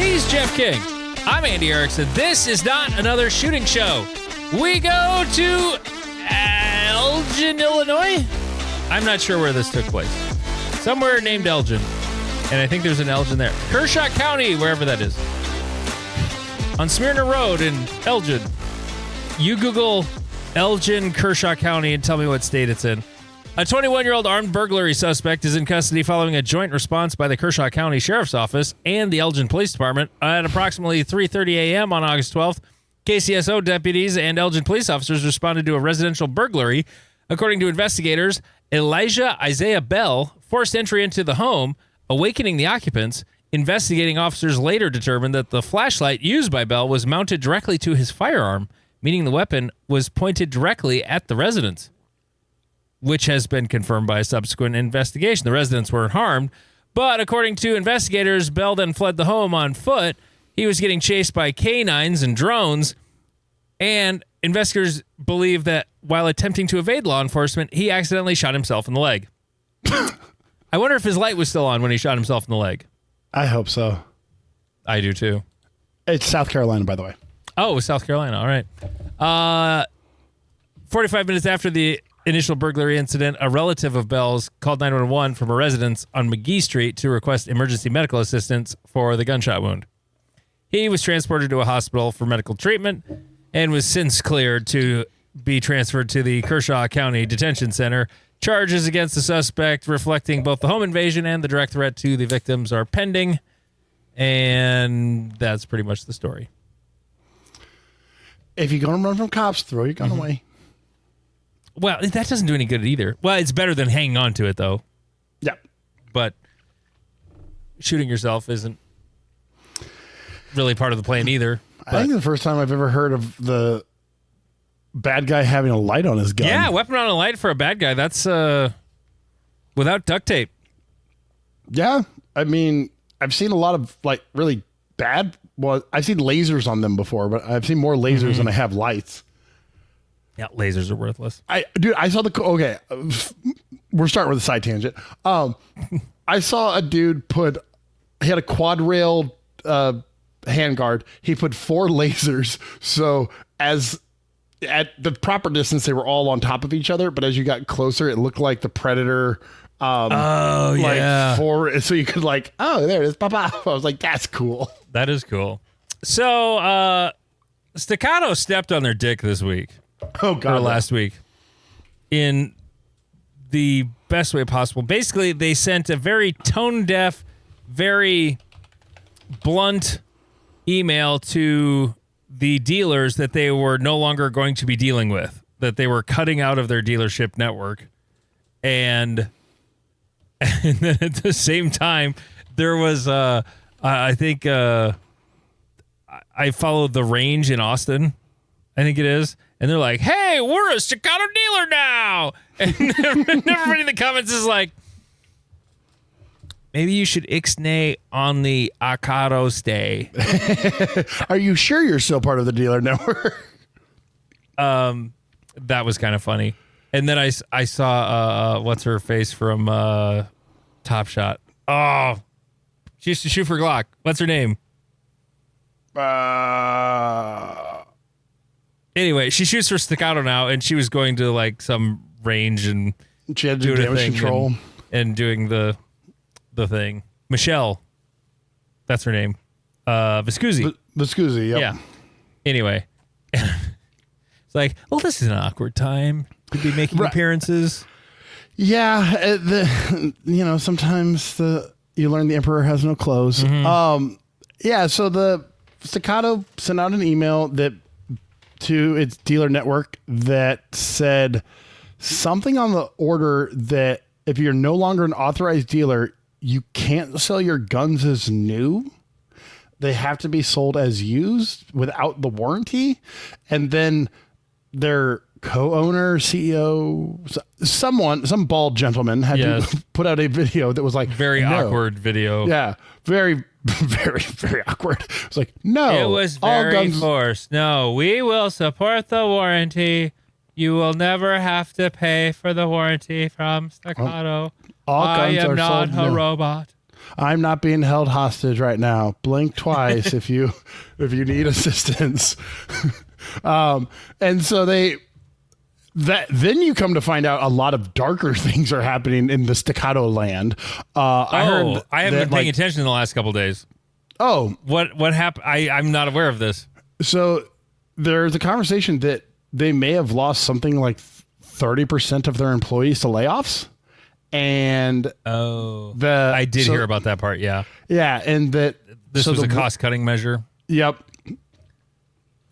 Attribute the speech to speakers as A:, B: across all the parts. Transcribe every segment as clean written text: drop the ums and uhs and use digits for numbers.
A: He's Jeff King. I'm Andy Erickson. This is not another shooting show. We go to Elgin, Illinois. I'm not sure where this took place. Somewhere named Elgin. And I think there's an Elgin there. Kershaw County, wherever that is. On Smyrna Road in Elgin. You Google Elgin, Kershaw County, and tell me what state it's in. A 21-year-old armed burglary suspect is in custody following a joint response by the Kershaw County Sheriff's Office and the Elgin Police Department. At approximately 3:30 a.m. on August 12th, KCSO deputies and Elgin police officers responded to a residential burglary. According to investigators, Elijah Isaiah Bell forced entry into the home, awakening the occupants. Investigating officers later determined that the flashlight used by Bell was mounted directly to his firearm, meaning the weapon was pointed directly at the residents, which has been confirmed by a subsequent investigation. The residents weren't harmed, but according to investigators, Bell then fled the home on foot. He was getting chased by canines and drones, and investigators believe that while attempting to evade law enforcement, he accidentally shot himself in the leg. I wonder if his light was still on when he shot himself in the leg.
B: I hope so.
A: I do too.
B: It's South Carolina, by the way.
A: Oh, it was South Carolina. All right. 45 minutes after the initial burglary incident, a relative of Bell's called 911 from a residence on McGee Street to request emergency medical assistance for the gunshot wound. He was transported to a hospital for medical treatment and was since cleared to be transferred to the Kershaw County Detention Center. Charges against the suspect reflecting both the home invasion and the direct threat to the victims are pending. And that's pretty much the story.
B: If you're going to run from cops, throw your gun away.
A: Well, that doesn't do any good either. Well, it's better than hanging on to it, though.
B: Yeah.
A: But shooting yourself isn't really part of the plan either.
B: I think the first time I've ever heard of the bad guy having a light on his gun.
A: Yeah, weapon on a light for a bad guy. That's without duct tape.
B: Yeah. I mean, I've seen a lot of like really bad. Well, I've seen lasers on them before, but I've seen more lasers than I have lights.
A: Yeah, lasers are worthless.
B: I saw we're starting with a side tangent. I saw a dude he had a quad rail handguard. He put 4 lasers. So at the proper distance, they were all on top of each other. But as you got closer, it looked like the Predator.
A: Yeah.
B: 4. So you could there it is. Pop. I was like, that's cool.
A: That is cool. So Staccato stepped on their dick this week.
B: Oh, God.
A: Or last week. In the best way possible. Basically, they sent a very tone-deaf, very blunt email to the dealers that they were no longer going to be dealing with, that they were cutting out of their dealership network. And then at the same time, there was, I think, I followed The Range in Austin, I think it is. And they're like, hey, we're a Staccato dealer now. And everybody in the comments is like, maybe you should ixnay on the Acado stay.
B: Are you sure you're still part of the dealer network?
A: That was kind of funny. And then I saw, what's her face from Top Shot? Oh, she used to shoot for Glock. What's her name? Anyway, she shoots for Staccato now, and she was going to like some range and
B: she had to do damage control
A: and doing the thing. Michelle, that's her name. Viscusi.
B: Viscusi, yep.
A: Yeah. Anyway, it's like, well, this is an awkward time to be making appearances.
B: Yeah, sometimes you learn the emperor has no clothes. Yeah, so the Staccato sent out an email to its dealer network that said something on the order that if you're no longer an authorized dealer, you can't sell your guns as new. They have to be sold as used without the warranty. And then their co-owner, CEO, some bald gentleman had to put out a video that was like
A: very awkward video.
B: Yeah, very, very, very awkward. It was like, no,
A: it was very forced. No, we will support the warranty. You will never have to pay for the warranty from Staccato.
B: All
A: I
B: guns
A: am
B: are
A: not
B: sold
A: a
B: new.
A: robot.
B: I'm not being held hostage right now. Blink twice if you need assistance. And so then you come to find out a lot of darker things are happening in the Staccato land. I heard
A: I haven't been paying attention in the last couple of days.
B: Oh,
A: what happened? I'm not aware of this.
B: So there's a conversation that they may have lost something like 30% of their employees to layoffs. And
A: I did hear about that part. Yeah.
B: Yeah. And that
A: this was a cost cutting measure.
B: Yep.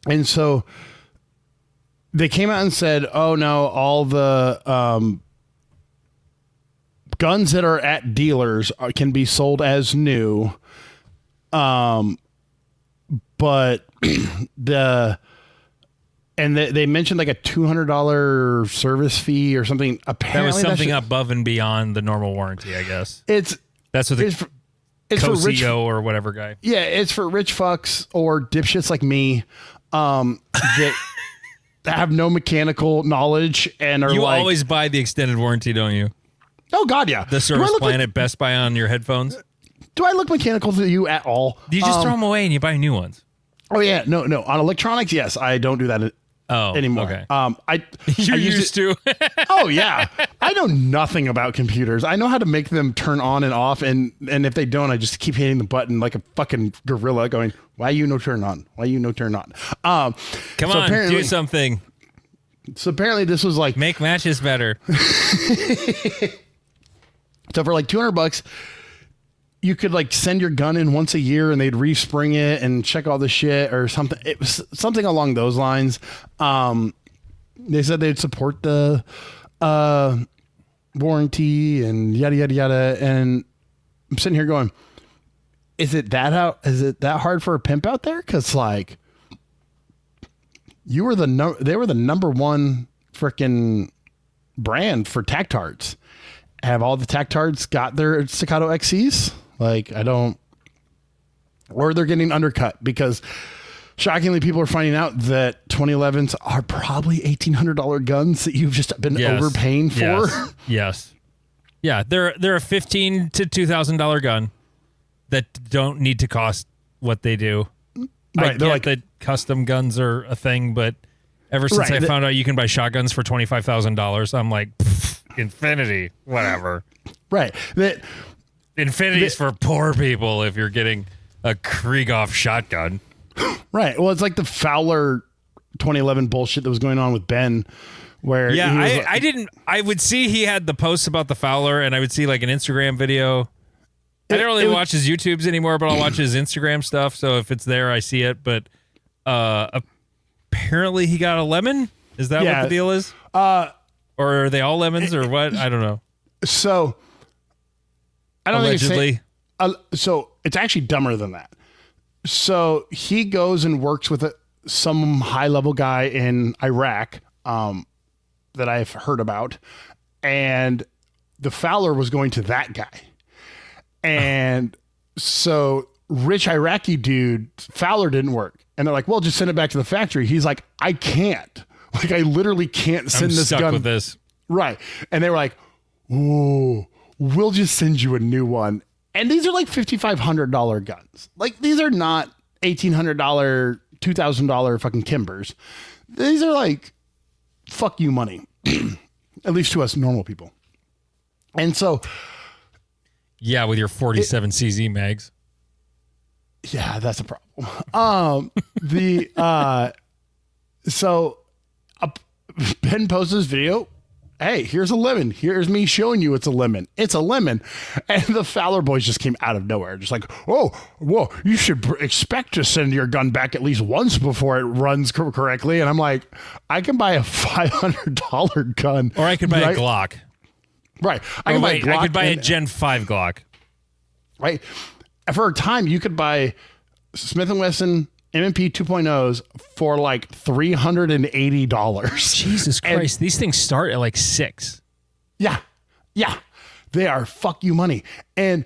B: And so they came out and said, oh no, all the guns that are at dealers can be sold as new. But they mentioned like a $200 service fee or something. Apparently
A: that was something above and beyond the normal warranty, I guess.
B: That's what
A: it's for rich or whatever guy.
B: Yeah, it's for rich fucks or dipshits like me that have no mechanical knowledge and are
A: You always buy the extended warranty, don't you?
B: Oh God, yeah.
A: The service plan at Best Buy on your headphones.
B: Do I look mechanical to you at all?
A: You just throw them away and you buy new ones.
B: Oh yeah, no. On electronics, yes, I don't do that anymore.
A: Okay.
B: I
A: used to.
B: Oh yeah, I know nothing about computers. I know how to make them turn on and off, and if they don't, I just keep hitting the button like a fucking gorilla, going, "Why you no turn on? Why you no turn on?"
A: Come on, do something.
B: So apparently, this was like
A: make matches better.
B: So for like $200. You could like send your gun in once a year and they'd respring it and check all the shit or something. It was something along those lines. They said they'd support the warranty and yada, yada, yada. And I'm sitting here going, is it that hard for a pimp out there? Cause like they were the number one freaking brand for Tactards. Have all the Tactards got their Staccato XCs? Like, or they're getting undercut because shockingly people are finding out that 2011s are probably $1,800 guns that you've just been overpaying for.
A: Yes. Yeah. They're a $1,500 to $2,000 gun that don't need to cost what they do.
B: Right.
A: I get that custom guns are a thing, but ever since I found out you can buy shotguns for $25,000, I'm like, infinity, whatever.
B: Right.
A: Infinity's for poor people if you're getting a Krieghoff shotgun.
B: Right. Well, it's like the Fowler 2011 bullshit that was going on with Ben where I would see he had the posts about the Fowler and I would see like an Instagram video. I don't really watch his YouTubes anymore, but I'll watch his Instagram stuff. So if it's there, I see it. But apparently he got a lemon. Is that what the deal is? Or are they all lemons or what? I don't know. So I don't
A: Allegedly.
B: think so it's actually dumber than that. So he goes and works with some high level guy in Iraq that I've heard about. And the Fowler was going to that guy. And so rich Iraqi dude, Fowler didn't work. And they're like, well, just send it back to the factory. He's like, I can't. Like, I literally can't send this
A: stuck
B: gun.
A: With this.
B: Right. And they were like, ooh, we'll just send you a new one. And these are like $5,500 guns. Like, these are not $1,800, $2,000 fucking Kimbers. These are like, fuck you money. At least to us normal people. And so.
A: Yeah, with your 47 CZ mags.
B: Yeah, that's a problem. So Ben posts this video. Hey, here's a lemon. Here's me showing you it's a lemon. It's a lemon. And the Fowler boys just came out of nowhere. Just like, oh, well, you should expect to send your gun back at least once before it runs correctly. And I'm like, I can buy a $500 gun.
A: Or I could buy a Glock.
B: Right.
A: I could buy a Gen 5 Glock.
B: Right. For a time, you could buy Smith & Wesson M&P 2.0s for like $380.
A: Jesus Christ. These things start at like $6.
B: Yeah. Yeah. They are fuck you money. And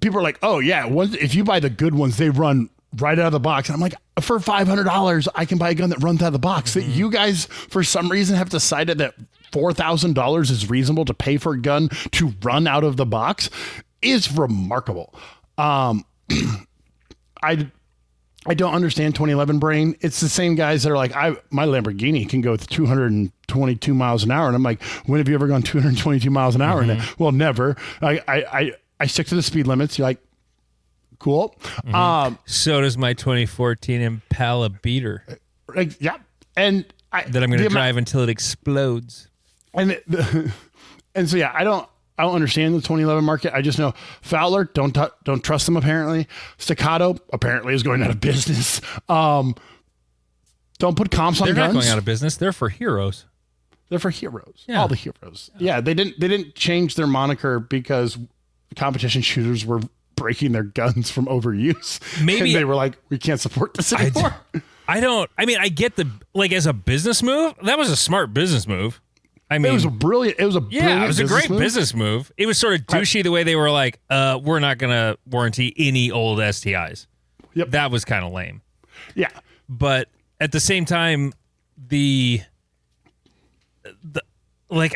B: people are like, oh yeah, if you buy the good ones, they run right out of the box. And I'm like, for $500, I can buy a gun that runs out of the box. Mm-hmm. That you guys, for some reason, have decided that $4,000 is reasonable to pay for a gun to run out of the box is remarkable. I don't understand 2011 brain. It's the same guys that are like, my Lamborghini can go 222 miles an hour. And I'm like, when have you ever gone 222 miles an hour? And well, never. I stick to the speed limits. You're like, cool.
A: So does my 2014 Impala Beater.
B: Yeah. And
A: that I'm going to drive until it explodes.
B: And so, yeah, I don't understand the 2011 market. I just know Fowler, don't trust them apparently. Staccato apparently is going out of business. Don't put comps on guns.
A: They're not going out of business. They're for heroes.
B: They're for heroes.
A: Yeah.
B: All the heroes. Yeah, they didn't change their moniker because competition shooters were breaking their guns from overuse.
A: Maybe
B: and they were like, we can't support this anymore.
A: I get as a business move, that was a smart business move. I mean,
B: it was a great
A: business move. It was sort of douchey the way they were like, we're not going to warranty any old STIs.
B: Yep.
A: That was kind of lame.
B: Yeah.
A: But at the same time, I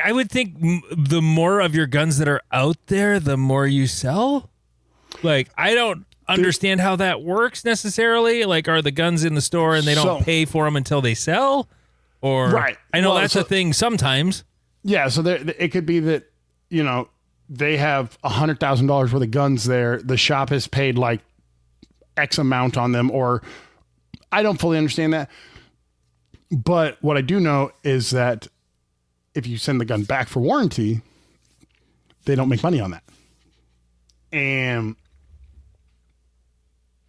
A: would think the more of your guns that are out there, the more you sell. Like, I don't understand how that works necessarily. Like, are the guns in the store and they don't pay for them until they sell? Or
B: right.
A: I know that's a thing sometimes.
B: Yeah, so it could be that, they have $100,000 worth of guns there. The shop has paid like X amount on them, or I don't fully understand that. But what I do know is that if you send the gun back for warranty, they don't make money on that. And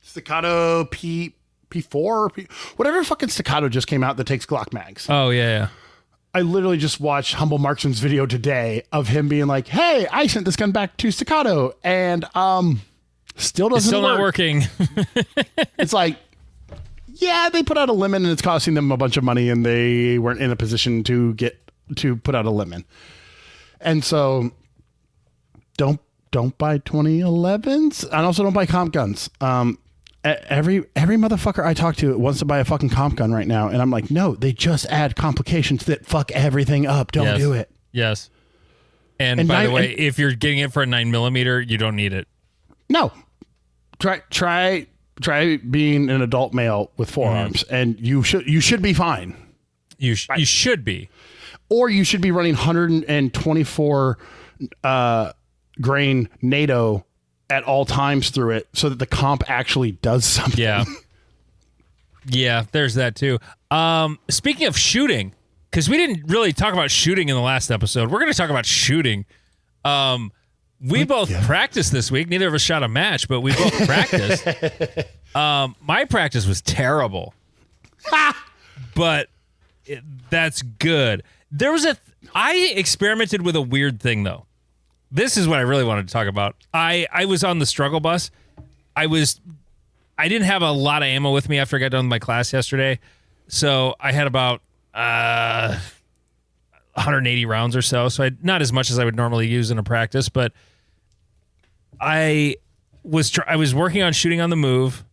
B: Staccato P4, whatever fucking Staccato just came out that takes Glock mags.
A: Oh, yeah.
B: I literally just watched Humble Marksman's video today of him being like, hey, I sent this gun back to Staccato and still doesn't work.
A: It's still not working.
B: It's like, yeah, they put out a limit and it's costing them a bunch of money and they weren't in a position to put out a limit. And so don't buy 2011s and also don't buy comp guns. Every motherfucker I talk to wants to buy a fucking comp gun right now. And I'm like, no, they just add complications that fuck everything up. Don't do it.
A: Yes. And by the way, if you're getting it for a 9mm, you don't need it.
B: No. Try being an adult male with forearms and you should be fine.
A: You should be.
B: Or you should be running 124 grain NATO at all times through it so that the comp actually does something.
A: Yeah. Yeah, there's that too. Speaking of shooting, because we didn't really talk about shooting in the last episode, we're going to talk about shooting. We both practiced this week. Neither of us shot a match, but we both practiced. My practice was terrible. But that's good. I experimented with a weird thing, though. This is what I really wanted to talk about. I was on the struggle bus. I didn't have a lot of ammo with me after I got done with my class yesterday. So I had about 180 rounds or so. So not as much as I would normally use in a practice, but I was working on shooting on the move.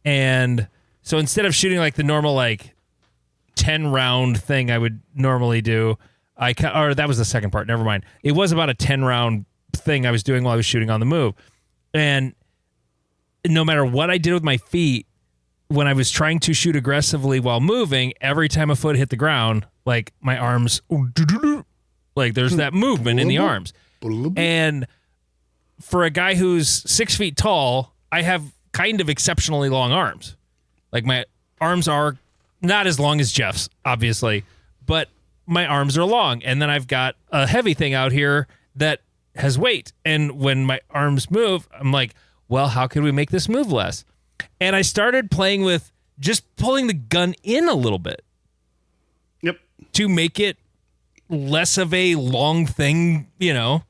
A: And so instead of shooting like the normal, 10 round thing I would normally do, that was the second part. Never mind. It was about a 10 round thing I was doing while I was shooting on the move. And no matter what I did with my feet, when I was trying to shoot aggressively while moving, every time a foot hit the ground, my arms, there's that movement in the arms. And for a guy who's 6 feet tall, I have kind of exceptionally long arms. My arms are not as long as Jeff's, obviously, but my arms are long. And then I've got a heavy thing out here that has weight. And when my arms move, I'm like, well, how can we make this move less? And I started playing with just pulling the gun in a little bit.
B: Yep.
A: To make it less of a long thing, It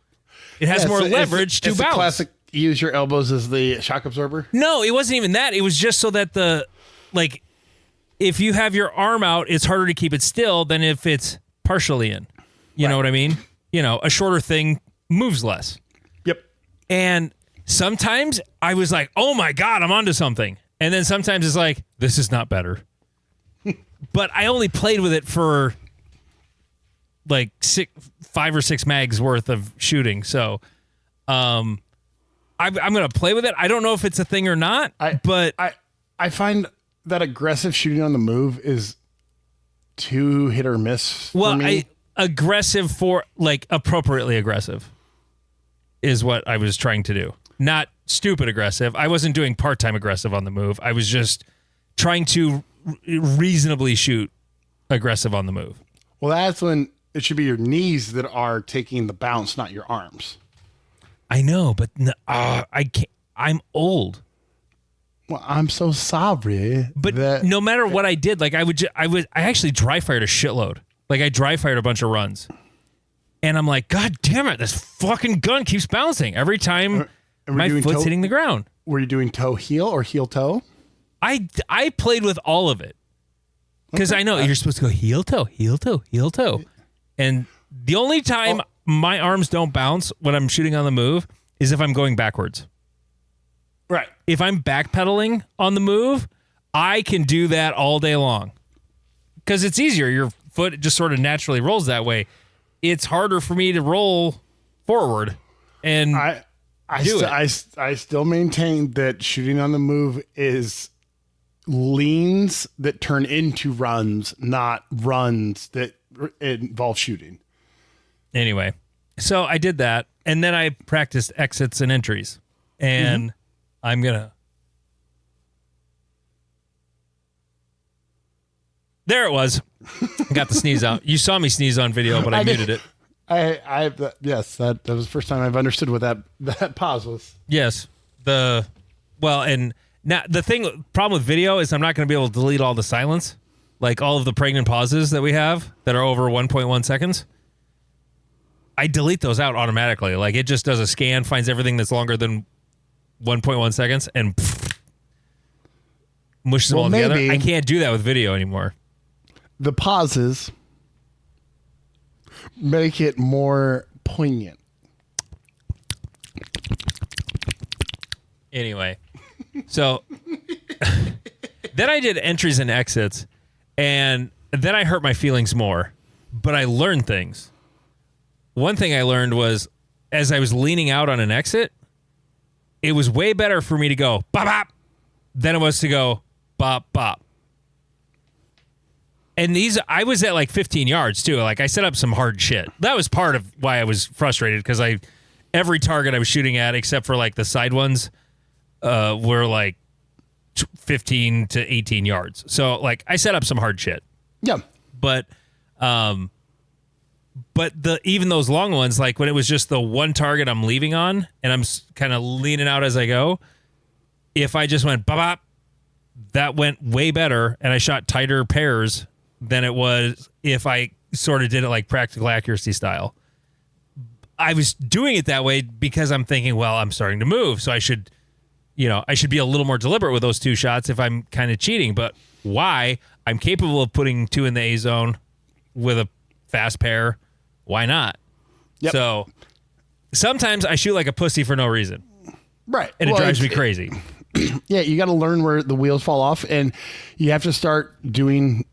A: has more leverage to bounce.
B: Classic, use your elbows as the shock absorber?
A: No, it wasn't even that. It was just so that if you have your arm out, it's harder to keep it still than if it's partially in. You know what I mean? A shorter thing moves less.
B: Yep.
A: And sometimes I was like, oh my God, I'm onto something. And then sometimes it's like, this is not better. But I only played with it for 5 or 6 mags worth of shooting. So I'm going to play with it. I don't know if it's a thing or not, but
B: I find that aggressive shooting on the move is too hit or miss for me.
A: Aggressive for like appropriately aggressive is what I was trying to do. Not stupid aggressive. I wasn't doing part-time aggressive on the move. I was just trying to reasonably shoot aggressive on the move.
B: Well, that's when it should be your knees that are taking the bounce, not your arms.
A: I know, but I can't. I'm old.
B: Well, I'm so sorry.
A: But no matter what I did, like I actually dry fired a shitload. Like I dry fired a bunch of runs, and I'm like, God damn it, this fucking gun keeps bouncing every time my foot's hitting the ground.
B: Were you doing toe heel or heel toe?
A: I played with all of it because I know you're supposed to go heel toe, heel toe, heel toe, and the only time my arms don't bounce when I'm shooting on the move is if I'm going backwards.
B: Right.
A: If I'm backpedaling on the move, I can do that all day long because it's easier. Your foot just sort of naturally rolls that way. It's harder for me to roll forward and
B: I still maintain that shooting on the move is leans that turn into runs, not runs that involve shooting.
A: Anyway, so I did that, and then I practiced exits and entries, and I'm gonna. There it was. Got the sneeze out. You saw me sneeze on video, but I muted it.
B: Yes, that was the first time I've understood what that pause was.
A: Yes. And now the problem with video is I'm not going to be able to delete all the silence, like all of the pregnant pauses that we have that are over 1.1 seconds. I delete those out automatically. Like it just does a scan, finds everything that's longer than 1.1 seconds, and mushes them all together. I can't do that with video anymore.
B: The pauses make it more poignant.
A: Anyway, so then I did entries and exits, and then I hurt my feelings more, but I learned things. One thing I learned was as I was leaning out on an exit, it was way better for me to go bop bop than it was to go bop bop. And I was at like 15 yards too. Like I set up some hard shit. That was part of why I was frustrated because every target I was shooting at, except for like the side ones, were like 15 to 18 yards. So like I set up some hard shit.
B: Yeah.
A: But even those long ones, like when it was just the one target I'm leaving on and I'm kind of leaning out as I go, if I just went bop bop, that went way better and I shot tighter pairs than it was if I sort of did it like practical accuracy style. I was doing it that way because I'm thinking, well, I'm starting to move, so I should be a little more deliberate with those two shots if I'm kind of cheating. But why? I'm capable of putting two in the A zone with a fast pair. Why not? Yep. So sometimes I shoot like a pussy for no reason.
B: Right.
A: And it drives me crazy.
B: Yeah, you got to learn where the wheels fall off, and you have to start doing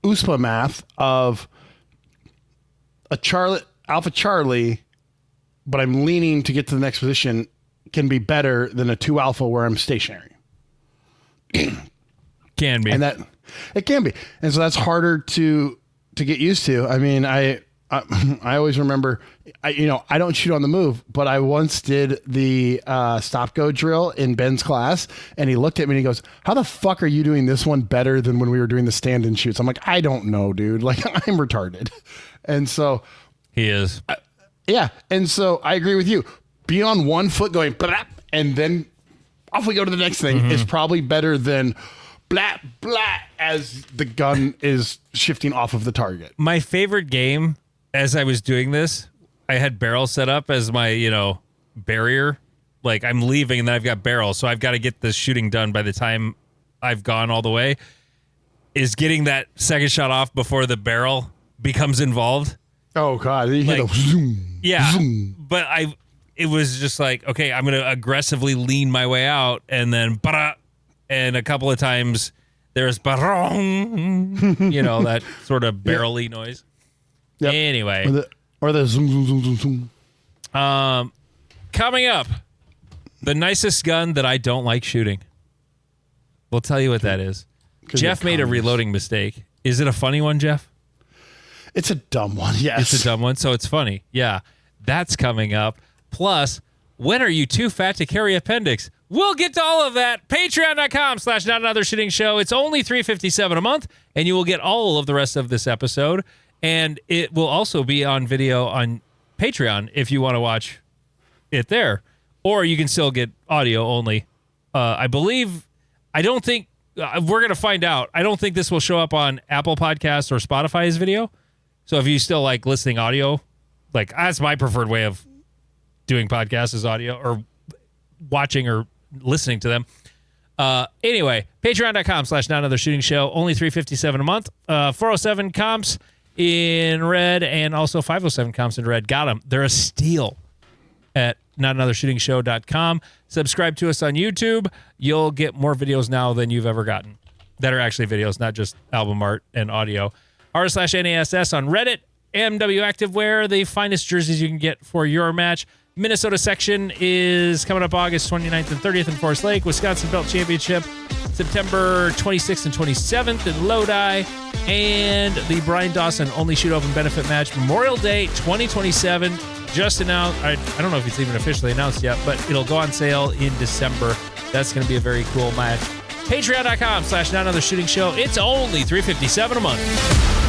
B: USPA math of Alpha Charlie, but I'm leaning to get to the next position can be better than a 2 Alpha where I'm stationary.
A: Can be.
B: And that it can be. And so that's harder to get used to. I mean, I always remember, I don't shoot on the move, but I once did the stop go drill in Ben's class, and he looked at me and he goes, "How the fuck are you doing this one better than when we were doing the stand and shoots?" I'm like, "I don't know, dude. Like, I'm retarded." And so
A: he is.
B: Yeah. And so I agree with you. Be on one foot going, blah, and then off we go to the next thing is probably better than blah, blah, as the gun is shifting off of the target.
A: My favorite game, as I was doing this, I had barrel set up as my, barrier. Like I'm leaving and then I've got barrel. So I've got to get this shooting done by the time I've gone all the way. Is getting that second shot off before the barrel becomes involved.
B: Oh God. You hit a zoom.
A: Yeah.
B: Zoom.
A: But it was just like, okay, I'm going to aggressively lean my way out and then, and a couple of times there's, that sort of barrel-y noise. Yep. Anyway.
B: Or the zoom, zoom, zoom, zoom, zoom.
A: Coming up, The nicest gun that I don't like shooting. We'll tell you what that is. Jeff made a reloading mistake. Is it a funny one, Jeff?
B: It's a dumb one, yes.
A: It's a dumb one, so it's funny. Yeah, that's coming up. Plus, when are you too fat to carry appendix? We'll get to all of that. Patreon.com/NotAnotherShootingShow. It's only $3.57 a month, and you will get all of the rest of this episode. And it will also be on video on Patreon if you want to watch it there. Or you can still get audio only. I don't think, we're going to find out. I don't think this will show up on Apple Podcasts or Spotify's video. So if you still like listening audio, like that's my preferred way of doing podcasts is audio or watching or listening to them. Anyway, patreon.com/NotAnotherShootingShow. Only $3.57 a month. 407 comps in red and also 507 comps in red. Got them. They're a steal at NotAnotherShootingShow.com. Subscribe to us on YouTube. You'll get more videos now than you've ever gotten that are actually videos, not just album art and audio. r/NASS on Reddit. MW Activewear, the finest jerseys you can get for your match. Minnesota section is coming up August 29th and 30th in Forest Lake. Wisconsin Belt Championship, September 26th and 27th in Lodi. And the Brian Dawson Only Shoot Open benefit match, Memorial Day 2027. Just announced. I don't know if it's even officially announced yet, but it'll go on sale in December. That's going to be a very cool match. Patreon.com/NotAnotherShootingShow. It's only $3.57 a month.